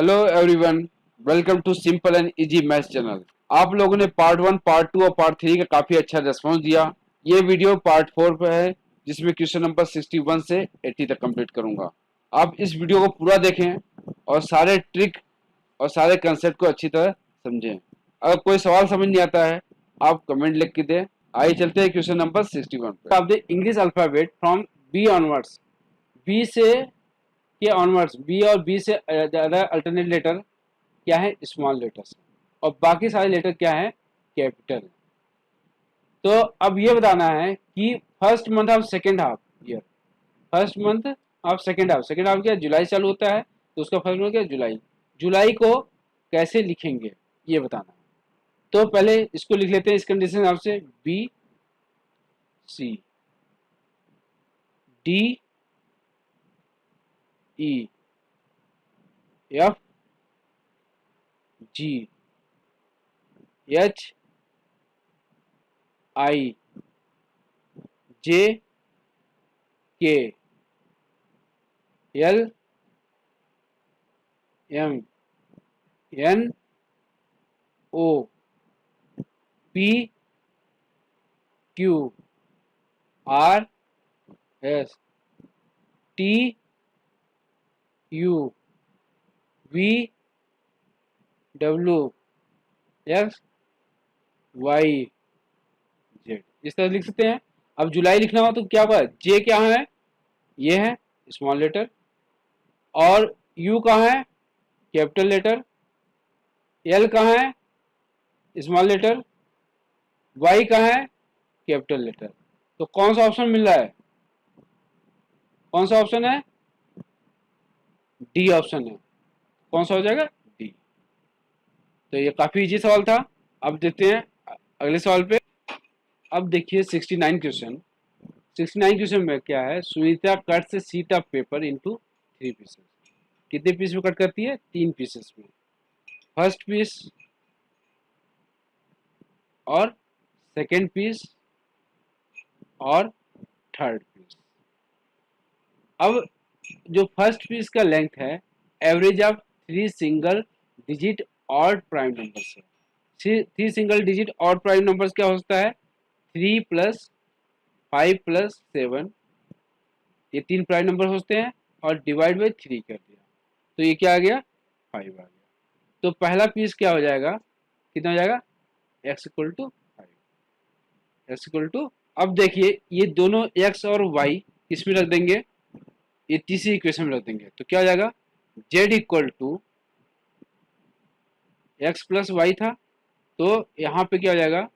Hello everyone, welcome to simple and easy maths channel. आप लोगों ने पार्ट 1, पार्ट 2 और पार्ट 3 का काफी अच्छा रिस्पांस दिया। ये वीडियो पार्ट 4 पे है, जिसमें क्वेश्चन नंबर 61 से 80 तक कंप्लीट करूंगा। आप इस वीडियो को पूरा देखें और सारे ट्रिक और सारे कंसेप्ट को अच्छी तरह समझें। अगर कोई सवाल समझ नहीं आता है, आप कमेंट लिख के दें। आइए चलते हैं क्वेश्चन नंबर 61 पे। आप the English alphabet from B onwards. B से के ऑनवर्ड्स, बी और बी से ज़्यादा अल्टरनेट लेटर क्या है? Small letters. और बाकी सारे लेटर क्या है? कैपिटल। तो अब ये बताना है कि first month of second half year, first month of second half क्या? जुलाई चालू होता है, तो उसका फर्स्ट मंथ क्या? जुलाई। जुलाई को कैसे लिखेंगे ये बताना है। तो पहले इसको लिख लेते हैं इस कंडीशन हिसाब से। B C D E F G H I J K L M N O P Q R S T U V W X Y Z, इस तरह लिख सकते हैं। अब जुलाई लिखना हो तो क्या होगा? जे क्या है? ये है स्मॉल लेटर। और यू कहाँ है? Capital letter. एल कहाँ है? Small letter. वाई कहाँ है? Capital letter. तो कौन सा ऑप्शन मिल रहा है? कौन सा ऑप्शन है? डी ऑप्शन है। कौन सा हो जाएगा? डी। तो ये काफी इजी सवाल था। अब देखते हैं अगले सवाल पे। अब देखिए 69 क्वेश्चन। 69 क्वेश्चन में क्या है? सुनीता कट से sheet of paper into 3 pieces. कितने पीस में कट करती है? 3 पीसेस में। फर्स्ट पीस और सेकेंड पीस और थर्ड पीस। अब जो फर्स्ट पीस का लेंथ है, average of 3 single digit odd prime number से। 3 single digit odd prime numbers क्या होता है? 3 प्लस 5 प्लस 7, ये 3 प्राइम नंबर होते हैं। और डिवाइड बाई 3 कर दिया, तो ये क्या आ गया? 5 आ गया। तो पहला पीस क्या हो जाएगा? कितना हो जाएगा? x equal to 5। X equal to, अब देखिए ये दोनों x और y इसमें रख देंगे, ये तीसरी इक्वेशन में रख देंगे, तो क्या हो जाएगा? z equal to x plus y था, तो यहाँ पे क्या हो जाएगा?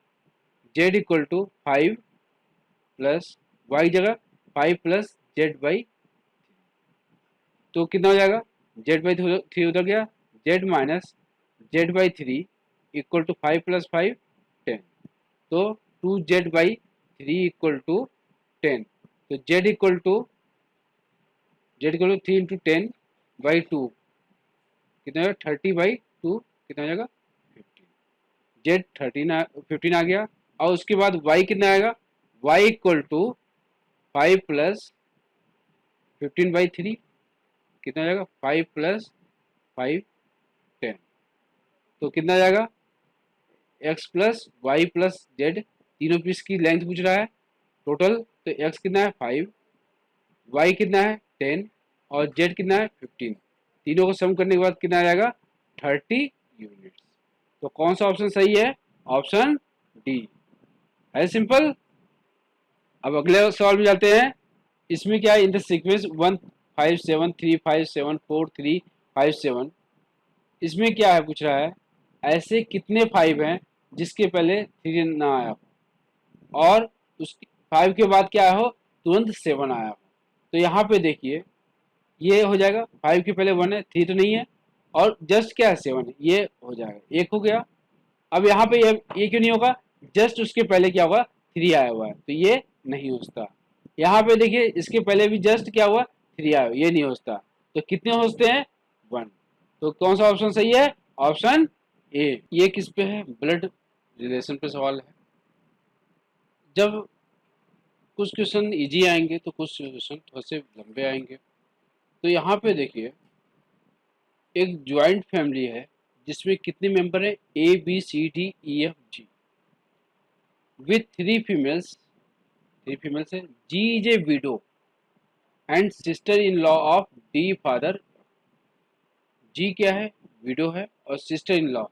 z equal to 5 plus y जगह 5 प्लस जेड बाई, तो कितना हो जाएगा? जेड बाई 3 उधर गया, z minus z by 3 equal to 5 plus 5 10। तो 2z बाई 3 इक्वल टू 10। तो z equal to 3 into 10 by 2 कितना हो जाएगा? 30 बाई 2 कितना हो जाएगा? 15। जेड 15 आ गया। और उसके बाद y कितना आएगा? y equal to 5 plus 15 by 3 कितना हो जाएगा? 5 प्लस 5 10। तो कितना आ जाएगा? x plus y plus z, तीनों पीस की लेंथ पूछ रहा है टोटल। तो x कितना है? 5, y कितना है? 10 और z कितना है? 15। तीनों को सम करने के बाद कितना आ जाएगा? 30 यूनिट्स। तो कौन सा ऑप्शन सही है? ऑप्शन डी है। सिंपल। अब अगले सवाल में जाते हैं। इसमें क्या है? इन द सीक्वेंस 1 5 7 3 5 7 4 3 5 7, इसमें क्या है पूछ रहा है? ऐसे कितने 5 हैं जिसके पहले 3 ना आया हो और उस 5 के बाद क्या आया हो? तुरंत 7 आया हो। तो यहाँ पे देखिए ये हो जाएगा, 5 के पहले 1 है, 3 तो नहीं है, और जस्ट क्या है? 7 है। ये हो जाएगा, एक हो गया। अब यहाँ पे ये क्यों नहीं होगा? जस्ट उसके पहले क्या होगा? 3 आया हुआ है, तो ये नहीं होता। यहाँ पे देखिए इसके पहले भी जस्ट क्या हुआ? 3 आया, ये नहीं होता। तो कितने होते हैं? 1। तो कौन सा ऑप्शन सही है? Option A. ये किस पे है? ब्लड रिलेशन पे सवाल है। जब कुछ क्वेश्चन इजी आएंगे तो कुछ क्वेश्चन थोड़े से लंबे आएंगे। तो यहाँ पे देखिए एक ज्वाइंट फैमिली है जिसमें कितने मेंबर हैं, A B C D E F G, with three females है। G is a widow and sister in law of D father. G क्या है, विडो है और सिस्टर इन लॉ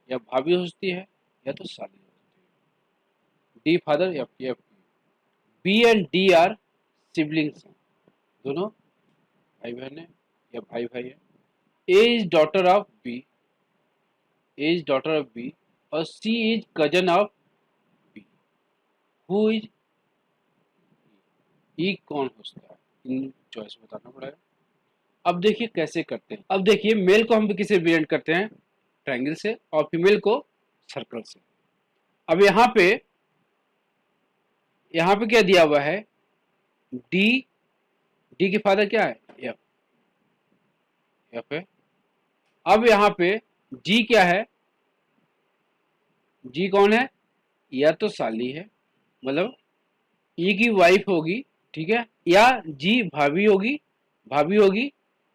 या भाभी हो सकती है या तो साली हो सकती है, डी फादर या F. B and D are siblings हैं, दोनों भाई बहन है या भाई भाई है। A is daughter of B, A is daughter of B और C is cousin of B. Who is E, कौन हो सकता है, इन चॉइस बताना पड़ेगा। अब देखिए कैसे करते हैं। अब देखिए मेल को हम किसे रिप्रेजेंट करते हैं, ट्रायंगल से, और फीमेल को सर्कल से। अब यहाँ पे क्या दिया हुआ है, डी, डी के फादर क्या है, एफ, एफ है। अब यहाँ पे जी क्या है, जी कौन है, या तो साली है, मतलब ई की वाइफ होगी, ठीक है, या जी भाभी होगी, भाभी होगी,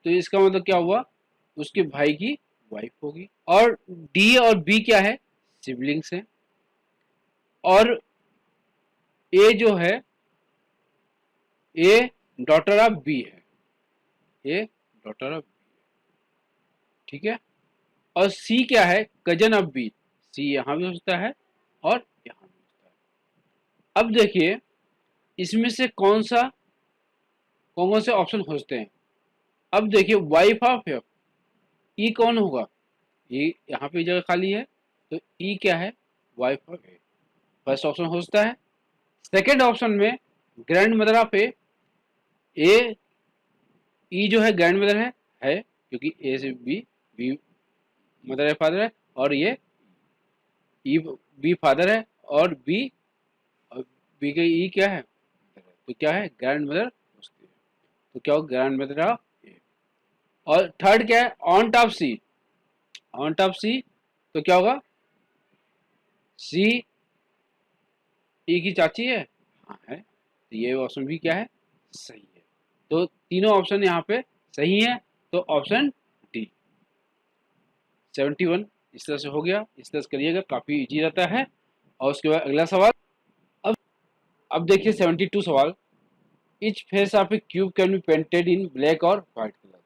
तो इसका मतलब क्या हुआ, उसके भाई की वाइफ होगी। और डी और बी क्या है, सिबलिंग्स हैं। और ए जो है, ए डॉटर ऑफ बी है, ए डॉटर ऑफ, ठीक है। और सी क्या है, कजन ऑफ बी, सी यहां भी हो सकता है और यहां भी हो सकता है। अब देखिए इसमें से कौन कौन से ऑप्शन हो सकते हैं। अब देखिए वाइफ ऑफ एफ, ई कौन होगा, ई यहाँ पे जगह खाली है, तो ई क्या है, wife of A, first option हो सकता है। सेकेंड ऑप्शन में ग्रैंड मदर ऑफ ए, ए ई जो है ग्रैंड मदर है क्योंकि ए से बी मदर है, फादर है, और ये ई बी फादर है, और बी के ई क्या है, तो क्या है, ग्रैंड मदर उसकी है, तो क्या होगा, ग्रैंड मदर ऑफ ए। और थर्ड क्या है, ऑन्ट ऑफ सी, ऑन्ट ऑफ सी, तो क्या होगा, सी ई की चाची है, हाँ है, तो ये ऑप्शन भी क्या है, सही है। तो तीनों ऑप्शन यहाँ पे सही है, तो ऑप्शन डी 71 इस तरह से हो गया। इस तरह से करिएगा, काफी इजी रहता है। और उसके बाद अगला सवाल, अब अब देखिए 72 सवाल। Etch face of A cube can be painted in black और व्हाइट कलर।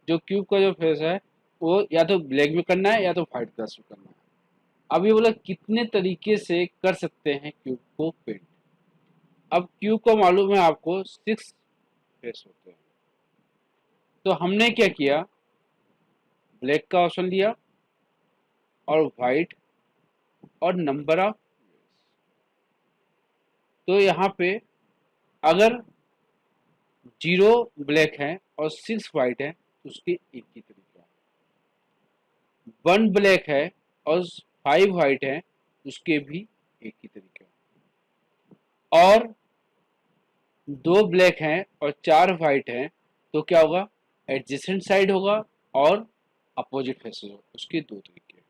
जो क्यूब का जो फेस है वो या तो ब्लैक में करना है या तो व्हाइट कलर में करना है। अब ये बोला कितने तरीके से कर सकते हैं क्यूब को पेंट। अब क्यूब को मालूम है आपको 6 फेस होते हैं, तो हमने क्या किया, ब्लैक का ऑप्शन लिया और व्हाइट और नंबर ऑफ, तो यहाँ पे अगर 0 ब्लैक है और 6 व्हाइट है तो उसके एक ही तरीका है। 1 ब्लैक है और 5 व्हाइट है उसके भी एक ही तरीका है। और 2 ब्लैक हैं और 4 व्हाइट हैं तो क्या होगा, एडजेसेंट साइड होगा और अपोजिट फेसेस होगा, उसके दो तरीके।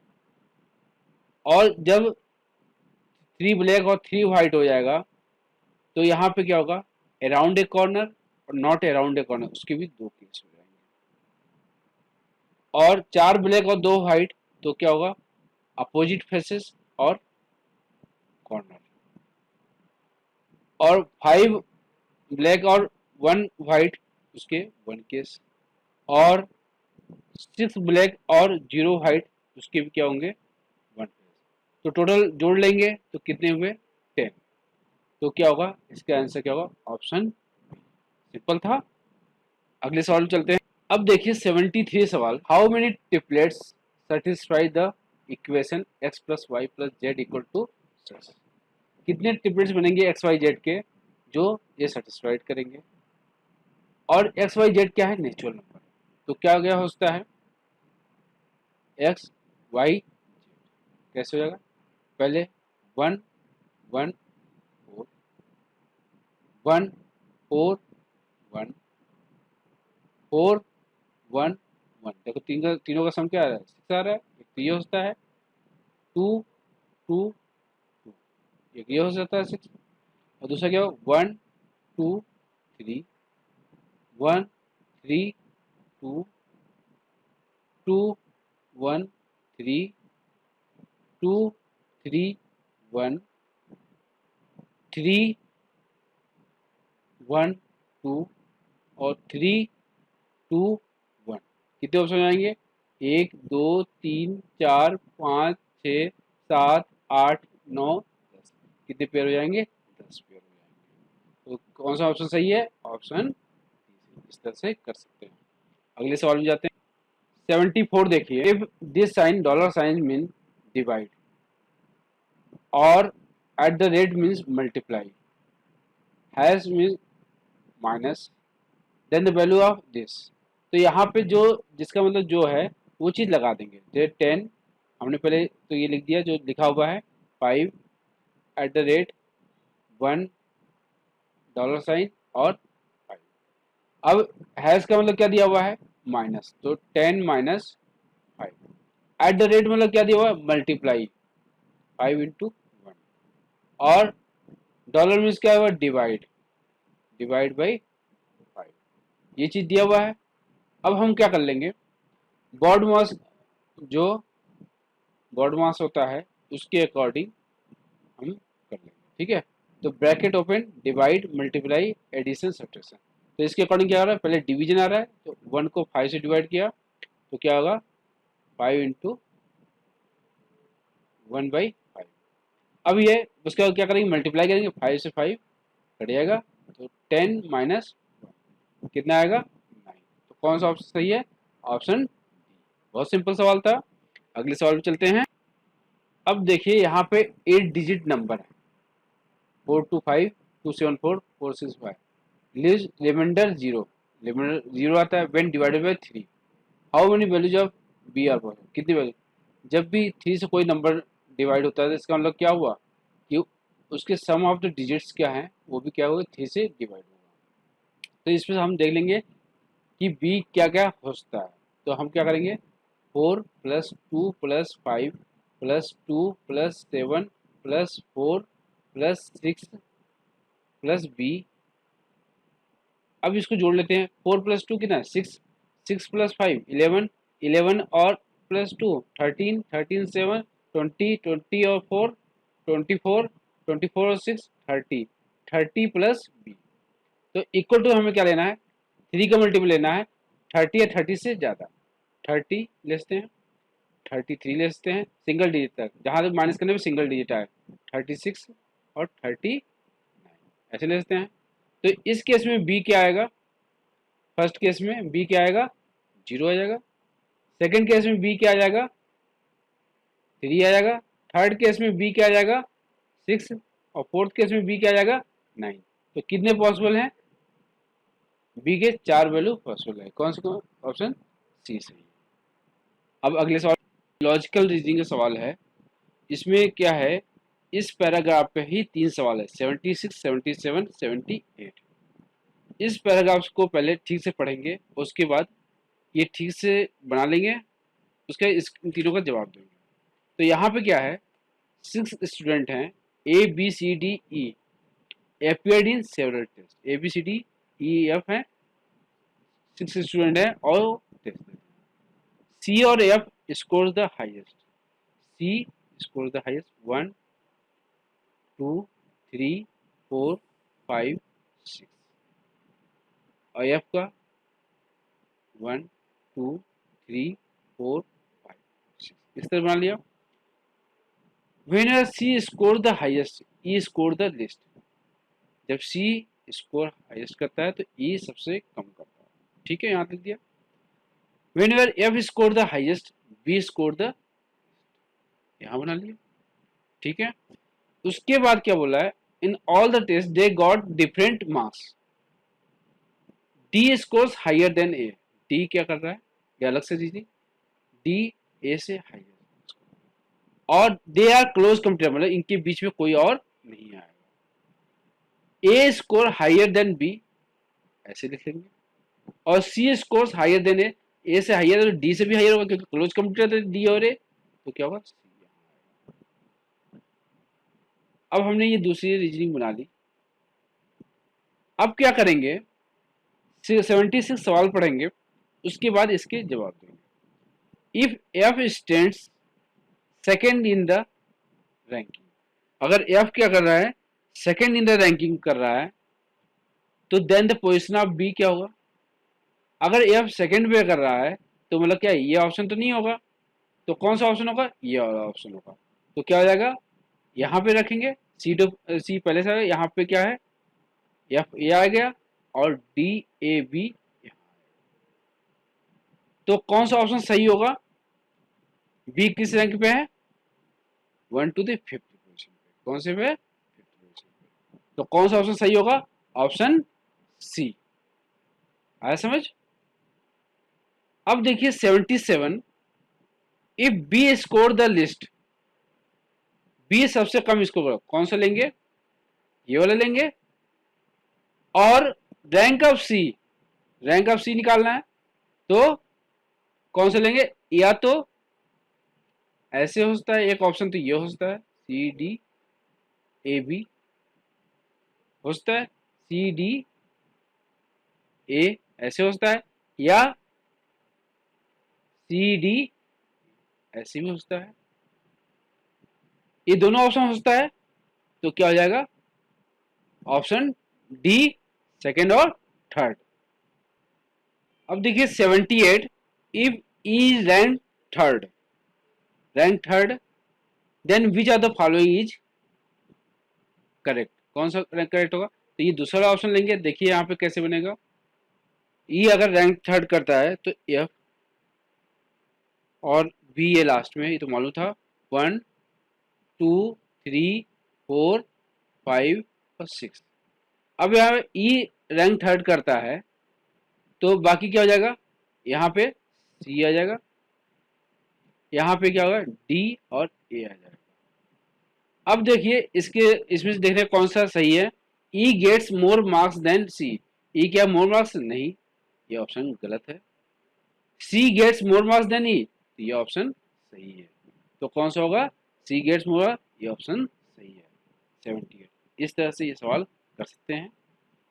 और जब 3 ब्लैक और 3 व्हाइट हो जाएगा तो यहाँ पे क्या होगा, अराउंड ए कॉर्नर और नॉट अराउंड ए कॉर्नर, उसके भी दो केस हो जाएंगे। और 4 ब्लैक और 2 व्हाइट तो क्या होगा, अपोजिट फेसेस और कॉर्नर। और 5 ब्लैक और 1 व्हाइट उसके 1 केस। और 6 ब्लैक और 0 व्हाइट उसके भी क्या होंगे 1 केस। तो टोटल जोड़ लेंगे तो कितने हुए 10। तो क्या होगा, इसका आंसर क्या होगा, ऑप्शन, सिंपल था। अगले सवाल चलते हैं। अब देखिए 73 सवाल। How many triplets satisfy the equation x plus y plus z equal to 6। कितने ट्रिपलेट्स बनेंगे एक्स वाई जेड के जो ये सेटिस्फाइड करेंगे। और एक्स वाई जेड क्या है, नेचुरल नंबर, तो क्या गया हो सकता है, एक्स वाई कैसे हो जाएगा, पहले 1 1 4 1 4 1 4 1 1। देखो तीनों का सम क्या आ रहा है, 6 आ रहा है। एक तो ये हो सकता है 2 2 2, एक ये हो सकता है 6, और दूसरा क्या हो 1 2 3 1 3 2 2 1 3 2 3 1 3 1 2 और 3 2 1। कितने ऑप्शन आएंगे? 1 2 3 4 5 6 7 8 9 10। कितने पेयर हो जाएंगे? 10 पेयर हो जाएंगे। तो कौन सा ऑप्शन सही है? ऑप्शन इस तरह से कर सकते हैं। अगले सवाल में जाते हैं। 74 देखिए, if this sign dollar sign mean divide और at the rate means multiply, hash means minus, then the value of this. तो यहाँ पे जो जिसका मतलब जो है वो चीज़ लगा देंगे। जैसे 10 हमने पहले तो ये लिख दिया जो लिखा हुआ है, 5 at the rate 1 dollar sign और 5। अब हैज का मतलब क्या दिया हुआ है? माइनस, तो 10 माइनस 5। एट द रेट मतलब क्या दिया हुआ है? Multiply 5 into 1। और डॉलर मीन्स क्या हुआ? Divide, divide by 5। ये चीज दिया हुआ है। अब हम क्या कर लेंगे, बॉड मास, जो बॉड मास होता है उसके अकॉर्डिंग हम कर लेंगे। ठीक है, तो bracket open, divide, multiply, addition, subtraction. तो इसके अकॉर्डिंग क्या आ रहा है? पहले डिवीजन आ रहा है, तो 1 को 5 से डिवाइड किया तो क्या होगा? 5 इंटू 1 बाई 5। अब ये उसका क्या करेंगे? मल्टीप्लाई करेंगे, 5 से 5 कट जाएगा, तो 10 माइनस कितना आएगा? 9। तो कौन सा ऑप्शन सही है? Option D. बहुत सिंपल सवाल था। अगले सवाल पे चलते हैं। अब देखिए यहाँ पे 8 डिजिट नंबर है, 425 274 465, लीव्स रिमाइंडर 0, रिमाइंडर 0 आता है when divided by 3। How many values of b are possible? कितनी वैल्यू? जब भी 3 से कोई नंबर डिवाइड होता है तो इसका मतलब क्या हुआ कि उसके सम ऑफ द डिजिट्स क्या है, वो भी क्या होगा? 3 से डिवाइड होगा। तो इसमें हम देख लेंगे कि बी क्या क्या हो सकता है। तो हम क्या करेंगे? 4 plus 2 plus 5 plus 2 plus 7 plus 4 plus 6 plus B. अब इसको जोड़ लेते हैं। 4 प्लस 2 कितना है? 6, 6 प्लस 5 11, 11 और प्लस 2 13, 13 7 20, 20 और 4 24, 24 और 6 30, 30 प्लस बी। तो इक्वल टू हमें क्या लेना है? 3 का मल्टीपल लेना है। 30 या 30 से ज़्यादा, 30 लेते हैं, 33 लेते हैं, सिंगल डिजिट तक, जहाँ तक माइनस करने में सिंगल डिजिट आए, 36 और 39 ऐसे लेते हैं। तो इस केस में बी क्या आएगा? फर्स्ट केस में बी क्या आएगा? 0 आ जाएगा। सेकंड केस में बी क्या आ जाएगा? 3 आ जाएगा। थर्ड केस में बी क्या आ जाएगा? 6। और फोर्थ केस में बी क्या आ जाएगा? 9। तो कितने पॉसिबल हैं? बी के 4 वैल्यू पॉसिबल है। कौन सा? ऑप्शन सी सही है। अब अगले सवाल लॉजिकल रीजनिंग का सवाल है। इसमें क्या है, इस पैराग्राफ पे ही 3 सवाल है, 76 77 78। इस पैराग्राफ को पहले ठीक से पढ़ेंगे, उसके बाद ये ठीक से बना लेंगे, उसके इस तीनों का जवाब देंगे। तो यहाँ पे क्या है, 6 स्टूडेंट हैं, A B C D E appeared in several tests। A B C D E F है, 6 स्टूडेंट हैं और टेस्ट। सी और F score the highest. C score the highest 1 2 3 4 5 6, और एफ का 1 2 3 4 5 6। इस तरह बना लिया। Whenever C score the highest, E score the least। जब C स्कोर हाईएस्ट करता है तो E सबसे कम करता है। ठीक है, यहाँ लिख दिया। Whenever F score the highest, B score the, यहाँ बना लिया। ठीक है, उसके बाद क्या बोला है? In all the test they got different marks. D scores higher than A. D क्या कर रहा है? ये अलग से दीजिए। डी ए से हायर, और दे आर क्लोज कंपेटिटर, मतलब इनके बीच में कोई और नहीं आएगा। ए स्कोर हायर देन बी, ऐसे लिखेंगे। और सी स्कोर हायर देन ए से हायर है तो डी से भी हायर होगा, क्योंकि क्लोज कंपेटिटर डी और ए, तो क्या होगा? अब हमने ये दूसरी रीजनिंग बना ली। अब क्या करेंगे? 76 सवाल पढ़ेंगे, उसके बाद इसके जवाब देंगे। If F stands second in the ranking, अगर एफ क्या कर रहा है, सेकेंड इन द रैंकिंग कर रहा है, तो then the position of B क्या होगा? अगर एफ सेकेंड पे कर रहा है तो मतलब क्या ये ऑप्शन तो नहीं होगा, तो कौन सा ऑप्शन होगा? ये वाला ऑप्शन होगा। तो क्या हो जाएगा, यहाँ पे रखेंगे सी टू सी पहले से, यहाँ पे क्या है, एफ ए आ गया और डी ए बी, तो कौन सा ऑप्शन सही होगा? बी किस रैंक पे है? 1 to the 50 पोजीशन पे। कौन से पे? 50 पोजीशन पे। तो कौन सा ऑप्शन सही होगा? Option C. आया समझ? अब देखिए 77, if B score the least, B सबसे कम स्कोर, कौन सा लेंगे? ये वाला लेंगे। और rank of C, rank of C निकालना है तो कौन सा लेंगे? या तो ऐसे हो सकता है, एक ऑप्शन तो ये हो सकता है सी डी ए बी हो सकता है, सी डी ए ऐसे हो सकता है, या सी डी ऐसे भी हो सकता है। ये दोनों ऑप्शन हो सकता है, तो क्या हो जाएगा? ऑप्शन डी सेकेंड और थर्ड। अब देखिए 78, if E rank third, rank third, then which are the following is correct, कौन सा रैंक करेक्ट होगा? तो ये दूसरा ऑप्शन लेंगे। देखिए यहाँ पे कैसे बनेगा, ई अगर रैंक थर्ड करता है तो एफ और बी ये लास्ट में, ये तो मालूम था, 1 2 3 4 5 और 6। अब यहाँ ई रैंक थर्ड करता है तो बाकी क्या हो जाएगा? यहाँ पे सी आ जाएगा, यहाँ पे क्या होगा? डी और ए आ जाएगा। अब देखिए इसमें से देख रहे हैं कौन सा सही है। ई गेट्स मोर मार्क्स देन सी, ई क्या मोर मार्क्स? नहीं, ये ऑप्शन गलत है। सी गेट्स मोर मार्क्स देन ई, ये ऑप्शन सही है। तो कौन सा होगा? सी गेट्स मोर, ये ऑप्शन सही है। 78, इस तरह से ये सवाल कर सकते हैं।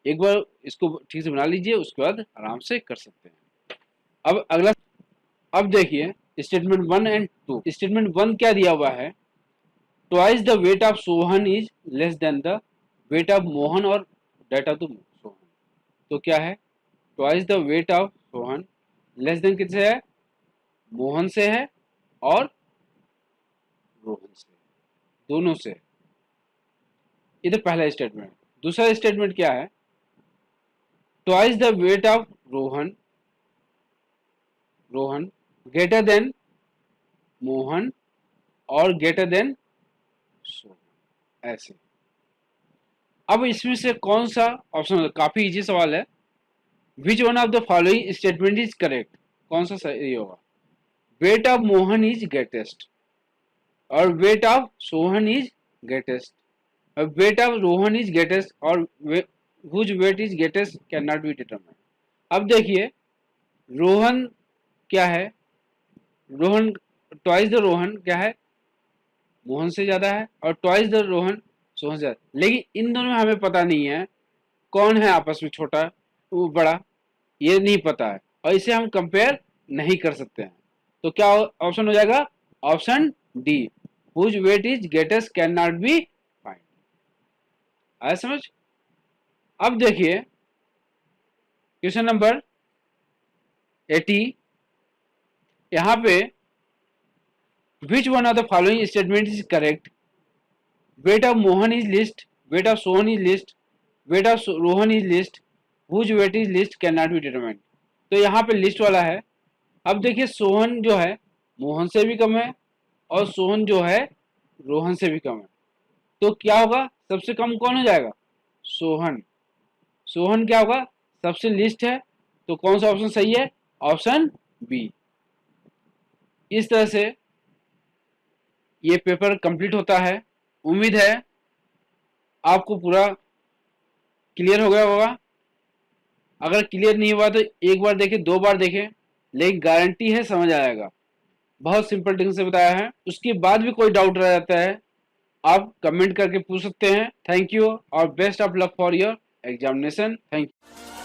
एक बार इसको ठीक से बना लीजिए, उसके बाद आराम से कर सकते हैं। अब अगला, अब देखिए स्टेटमेंट 1 एंड 2। स्टेटमेंट 1 क्या दिया हुआ है? Twice the wait of Sohan is less than the wait of Mohan और डेट ऑफ द सोहन। तो क्या है? Twice the wait of Sohan less than किससे है? मोहन से है और रोहन से, दोनों से। ये तो पहला स्टेटमेंट। दूसरा स्टेटमेंट क्या है? Twice the wait of Rohan, Rohan greater than Mohan और ग्रेटर देन सोहन, ऐसे। अब इसमें से कौन सा ऑप्शन, काफी इजी सवाल है। Which one of the following statement is correct, कौन सा सही होगा? Weight of Mohan is greatest और weight of Sohan is greatest, और weight of Rohan is greatest और whose weight is greatest can not be determined. अब देखिए रोहन क्या है? रोहन ट्वाइस द रोहन क्या है? मोहन से ज्यादा है, और ट्वाइस द रोहन सोहन से ज्यादा। लेकिन इन दोनों में हमें पता नहीं है कौन है आपस में छोटा वो बड़ा, ये नहीं पता है, और इसे हम कंपेयर नहीं कर सकते हैं। तो क्या ऑप्शन हो जाएगा? Option D, whose weight is greatest can not be find. आया समझ? अब देखिए क्वेश्चन नंबर 80, यहाँ पे which one of the following statement is correct? Weight of Mohan is least, weight of Sohan is least, weight of Rohan is least, whose weight is least can not be determined. तो यहाँ पे list वाला है। अब देखिए सोहन जो है मोहन से भी कम है और सोहन जो है रोहन से भी कम है, तो क्या होगा? सबसे कम कौन हो जाएगा? सोहन। सोहन क्या होगा? सबसे लिस्ट है, तो कौन सा ऑप्शन सही है? Option B. इस तरह से ये पेपर कंप्लीट होता है। उम्मीद है आपको पूरा क्लियर हो गया होगा। अगर क्लियर नहीं हुआ तो एक बार देखें, 2 बार देखें, लेकिन गारंटी है समझ आएगा। बहुत सिंपल ढंग से बताया है। उसके बाद भी कोई डाउट रह जाता है आप कमेंट करके पूछ सकते हैं। थैंक यू और best of luck for your examination. Thank you.